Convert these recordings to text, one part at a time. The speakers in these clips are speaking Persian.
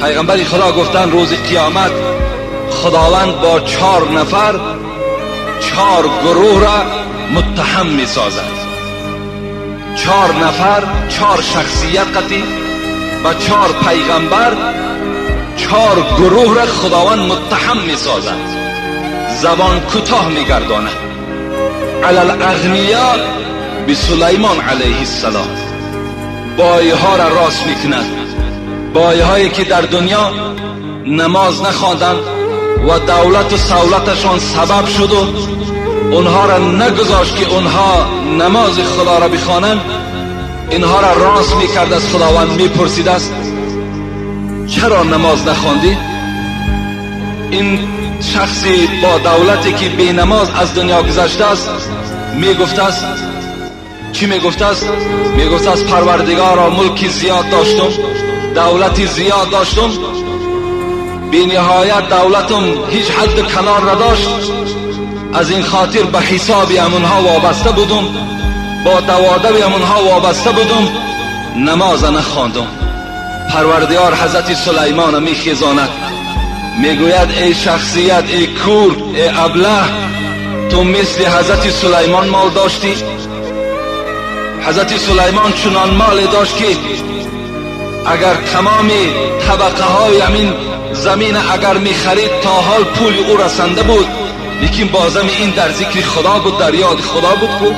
پیغمبر خدا گفتن روز قیامت خداوند با 4 نفر 4 گروه را متهم می سازد. 4 نفر 4 شخصیت قطعی و 4 پیغمبر 4 گروه را خداوند متهم می سازد، زبان کوتاه می گرداند. علی الاغنیا به سلیمان علیه السلام، بایها را راست می کند. بایهایی که در دنیا نماز نخواندند و دولت و سهولتشان سبب شد و اونها را نگذاشت که اونها نماز خدا را بخوانند، اینها را راست میکرد. از خداوند میپرسید است چرا نماز نخواندی؟ این شخصی با دولتی که بی نماز از دنیا گذشته است میگفت است چی میگفت است؟ میگفت است پروردگارا ملکی زیاد داشتم، دولتی زیاد داشتم، بی نهایت دولتم هیچ حد کنار نداشت، از این خاطر به حساب امونها وابسته بودم، با دوادب امونها وابسته بودم، نماز نخواندم. پروردگار حضرت سلیمان میخیزاند، میگوید ای شخصیت، ای کور، ای ابله، تو مثل حضرت سلیمان مال داشتی؟ حضرت سلیمان چنان مال داشت که اگر تمام طبقه های همین زمین اگر میخرید تا حال پول او رسنده بود، لیکن بازم این در ذکر خدا بود، در یاد خدا بود.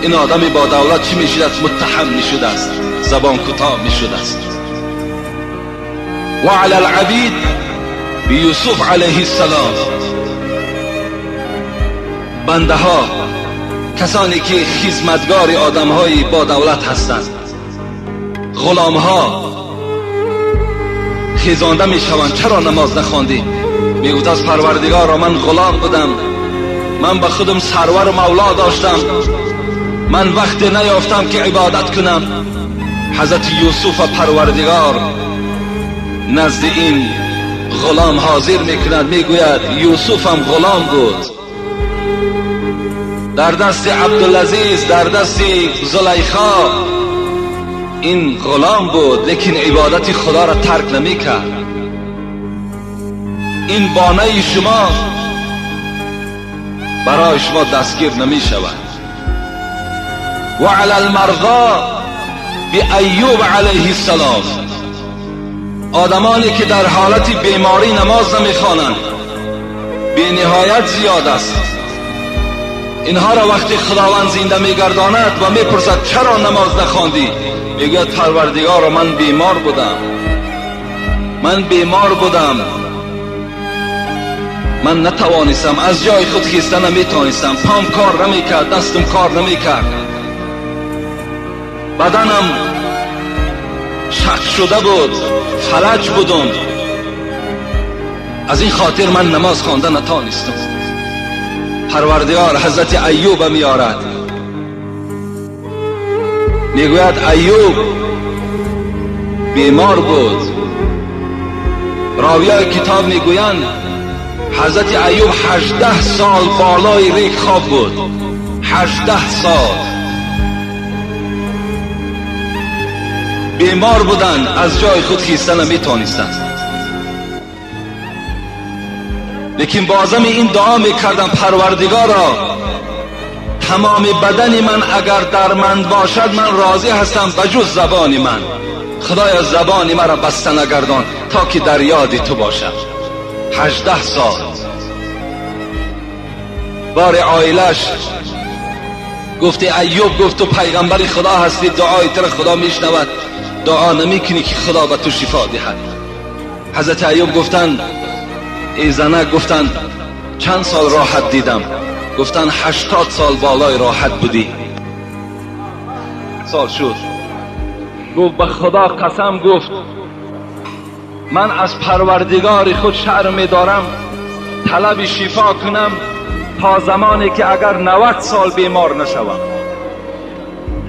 این آدم با دولت چی میشد است؟ متهم میشد است، زبان کوتاه میشد است. و علی العبید به یوسف علیه السلام، بنده ها، کسانی که خدمتگار آدم های با دولت هستند، غلام ها خیزانده می شوند. چرا نماز نخواندی؟ میگوید از پروردگار من غلام بودم، من به خودم سرور مولا داشتم، من وقت نیافتم که عبادت کنم. حضرت یوسف پروردگار نزد این غلام حاضر میکند، میگوید یوسف هم غلام بود، در دست عبدالعزیز، در دست زلیخا این غلام بود، لیکن عبادت خدا را ترک نمی کرد. این بانه شما برای شما دستگیر نمی شود. و علی المرضى به ایوب علیه السلام، آدمانی که در حالت بیماری نماز نمی خوانند بی نهایت زیاد است. اینها را وقتی خداوند زنده میگرداند و میپرسد چرا نماز نخواندی؟ میگوید پروردگارا من بیمار بودم، من بیمار بودم، من نتوانستم، از جای خود خیسته نمیتوانستم، پام کار نمیکرد، دستم کار نمیکرد، بدنم شق شده بود، فلج بودم، از این خاطر من نماز خوانده نتوانستم. پروردگار حضرت ایوب میارد، میگوید ایوب بیمار بود. راویای کتاب میگویند حضرت ایوب 18 سال بالای ریگ خواب بود. 18 سال بیمار بودن، از جای خود خیسته نمیتونستند، لیکن بازم این دعا میکردم پروردگارا تمام بدن من اگر درمند باشد من راضی هستم بجز زبان من. خدایا زبان مرا بسته نگردان تا که در یاد تو باشم. 18 سال بار عائلش گفته ایوب، گفت تو پیغمبر خدا هستی، دعای تو خدا میشنود، دعا نمیکنی که خدا به تو شفا دهد. حضرت ایوب گفتند ای زنک، گفتند چند سال راحت دیدم؟ گفتند 80 سال بالای راحت بودی. سال شد. گفت به خدا قسم، گفت من از پروردگار خود شرم دارم طلب شفا کنم تا زمانی که اگر 90 سال بیمار نشوم،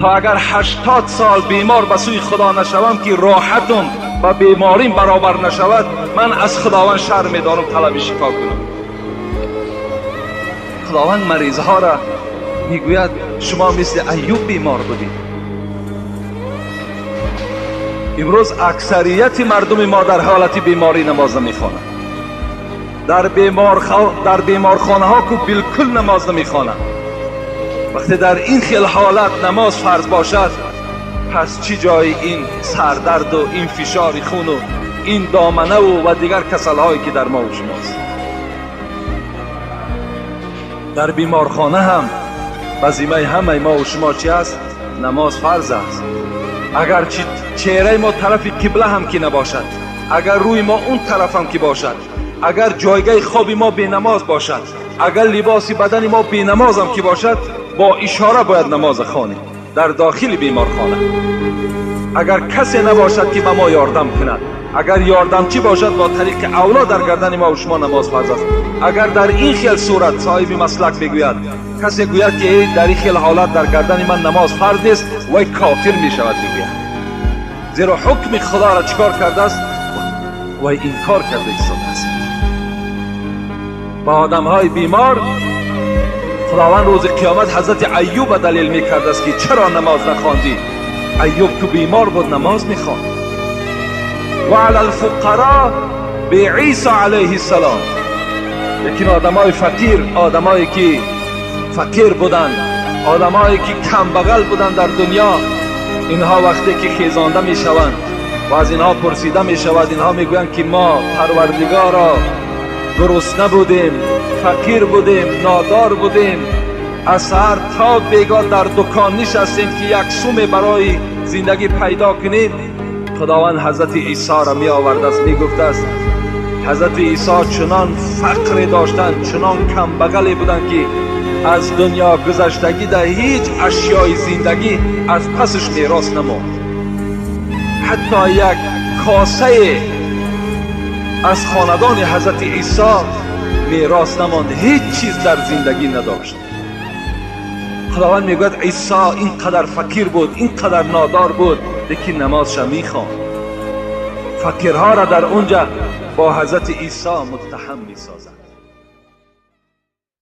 تا اگر 80 سال بیمار به سوی خدا نشوم که راحتم و بیماریم برابر نشود، من از خداوند شرم دارم طلب شفا کنم. خداوند مریض ها را میگوید شما مثل ایوب بیمار بودید. امروز اکثریت مردم ما در حالت بیماری نماز نمیخوانند. در بیمارخانه ها که بالکل نماز نمیخوانند. وقتی در این خیل حالت نماز فرض باشد، پس چی جای این سردرد و این فشار خون و این دامنه و دیگر کسل هایی که در ما و شماست. در بیمارخانه هم وظیفه همه ما و شما چی است؟ نماز فرض است. اگر چهره ما طرف قبله هم که نباشد، اگر روی ما اون طرف هم که باشد، اگر جایگاه خواب ما بی نماز باشد، اگر لباس بدن ما بی نماز هم که باشد، با اشاره باید نماز خوانیم در داخل بیمارخانه. اگر کسی نباشد که به ما یاردم کند، اگر یاردمچی باشد با طریق اولا در گردن ما و شما نماز فرض است. اگر در این خیل صورت صاحب مسلک بگوید، کسی گوید که در این خیل حالت در گردن من نماز فرض نیست، وای کافر می شود بگوید، زیرا حکم خدا را چیکار کرده است؟ وای انکار کرده ایستاده است. با آدم های بیمار خداوند روز قیامت حضرت ایوب دلیل می کرده است که چرا نماز نخواندی؟ ایوب که بیمار بود نماز می خواند. و علی الفقراء به عیسی علیه السلام. لیکن آدمای فقیر، آدمایی که فقیر بودن، آدمایی که کم بغل بودن در دنیا، اینها وقتی که خیزانده می شوند و از اینها پرسیده می شود، اینها می گویند که ما پروردگارا گرسنه بودیم، فقیر بودیم، نادار بودیم، از سحر تا بیگاه در دکان نشستیم که یک سوم برای زندگی پیدا کنیم. خداوند حضرت عیسی را می آورده است، می گفته است حضرت عیسی چنان فقر داشتند، چنان کم بغلی بودند که از دنیا گذشتگی در هیچ اشیای زندگی از پسش میراث نماند. حتی یک کاسه از خاندان حضرت عیسی میراث نماند، هیچ چیز در زندگی نداشت. خداوند میگوید عیسی اینقدر فقیر بود، اینقدر نادار بود، لیکن نمازش میخواند. فقیرها را در اونجا با حضرت عیسی متهم میسازد.